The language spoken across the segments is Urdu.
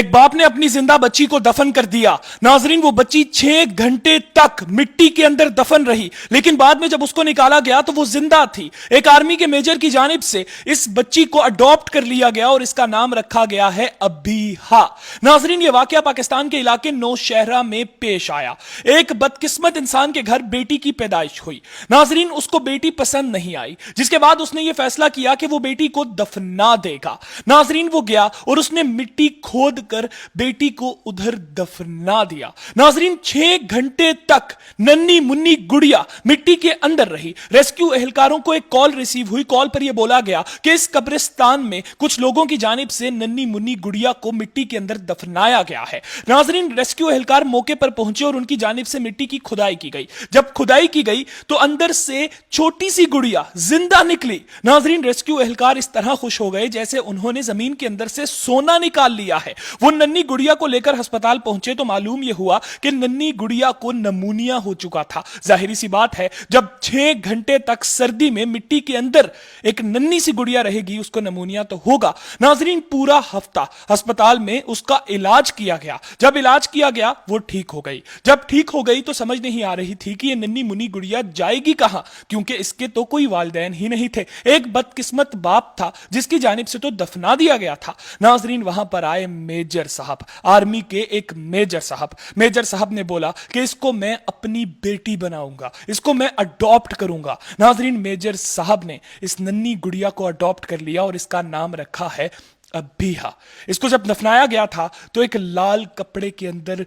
ایک باپ نے اپنی زندہ بچی کو دفن کر دیا۔ ناظرین وہ بچی 6 گھنٹے تک مٹی کے اندر دفن رہی، لیکن بعد میں جب اس کو نکالا گیا تو وہ زندہ تھی۔ ایک آرمی کے میجر کی جانب سے اس بچی کو اڈاپٹ کر لیا گیا اور اس کا نام رکھا گیا ہے ابیہا۔ ناظرین یہ واقعہ پاکستان کے علاقے نوشہرہ میں پیش آیا۔ ایک بدقسمت انسان کے گھر بیٹی کی پیدائش ہوئی۔ ناظرین اس کو بیٹی پسند نہیں آئی، جس کے بعد اس نے یہ فیصلہ کیا کہ وہ بیٹی کو دفنا دے گا۔ ناظرین وہ گیا اور اس نے مٹی کھود کر بیٹی کو ادھر دفنا دیا۔ ناظرین 6 گھنٹے تک ننی منی گڑیا مٹی کے اندر رہی۔ ریسکیو اہلکاروں کو ایک کال ریسیو ہوئی۔ کال پر یہ بولا گیا کہ اس قبرستان میں کچھ لوگوں کی جانب سے ننی منی گڑیا کو مٹی کے اندر دفنایا گیا ہے۔ ناظرین ریسکیو اہلکار موقع پر پہنچے اور ان کی جانب سے مٹی کی کھدائی کی گئی۔ جب کھدائی کی گئی تو اندر سے چھوٹی سی گڑیا زندہ نکلی۔ ناظرین ریسکیو اہلکار اس طرح خوش ہو گئے جیسے انہوں نے زمین کے اندر سے سونا نکال لیا ہے۔ وہ ننی گڑیا کو لے کر ہسپتال پہنچے تو معلوم یہ ہوا کہ ننی گڑیا کو نمونیا ہو چکا تھا۔ ظاہری سی بات ہے جب 6 گھنٹے تک سردی میں مٹی کے اندر ایک ننی سی گڑیا رہے گی اس کو نمونیا تو ہوگا۔ ناظرین پورا ہفتہ ہسپتال میں اس کا علاج کیا گیا۔ جب علاج کیا گیا وہ ٹھیک ہو گئی۔ جب ٹھیک ہو گئی تو سمجھ نہیں آ رہی تھی کہ یہ ننی منی گڑیا جائے گی کہاں، کیونکہ اس کے تو کوئی والدین ہی نہیں تھے۔ ایک بدقسمت باپ تھا جس کی جانب سے تو دفنا دیا گیا تھا۔ ناظرین وہاں پر آئے میجر صاحب، آرمی کے ایک میجر صاحب۔ میجر صاحب نے بولا کہ اس کو میں اپنی بیٹی بناؤں گا، اس کو میں اڈاپٹ کروں گا۔ ناظرین میجر صاحب نے اس ننی گڑیا کو اڈاپٹ کر لیا اور اس کا نام رکھا ہے ابیہا۔ اس کو جب دفنایا گیا تھا تو ایک لال کپڑے کے اندر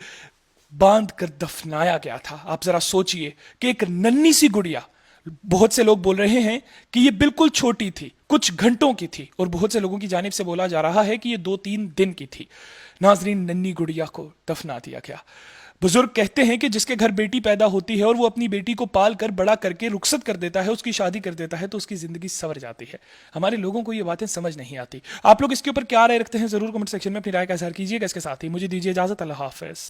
باندھ کر دفنایا گیا تھا۔ آپ ذرا سوچئے کہ ایک ننی سی گڑیا، بہت سے لوگ بول رہے ہیں کہ یہ بالکل چھوٹی تھی، کچھ گھنٹوں کی تھی، اور بہت سے لوگوں کی جانب سے بولا جا رہا ہے کہ یہ 2-3 دن کی تھی۔ ناظرین ننی گڑیا کو دفنا دیا گیا۔ بزرگ کہتے ہیں کہ جس کے گھر بیٹی پیدا ہوتی ہے اور وہ اپنی بیٹی کو پال کر بڑا کر کے رخصت کر دیتا ہے، اس کی شادی کر دیتا ہے، تو اس کی زندگی سنور جاتی ہے۔ ہمارے لوگوں کو یہ باتیں سمجھ نہیں آتی۔ آپ لوگ اس کے اوپر کیا رائے رکھتے ہیں ضرور کمنٹ سیکشن میں اپنی رائے کا اظہار کیجیے گا۔ اس کے ساتھ ہی مجھے دیجیے اجازت۔ اللہ حافظ۔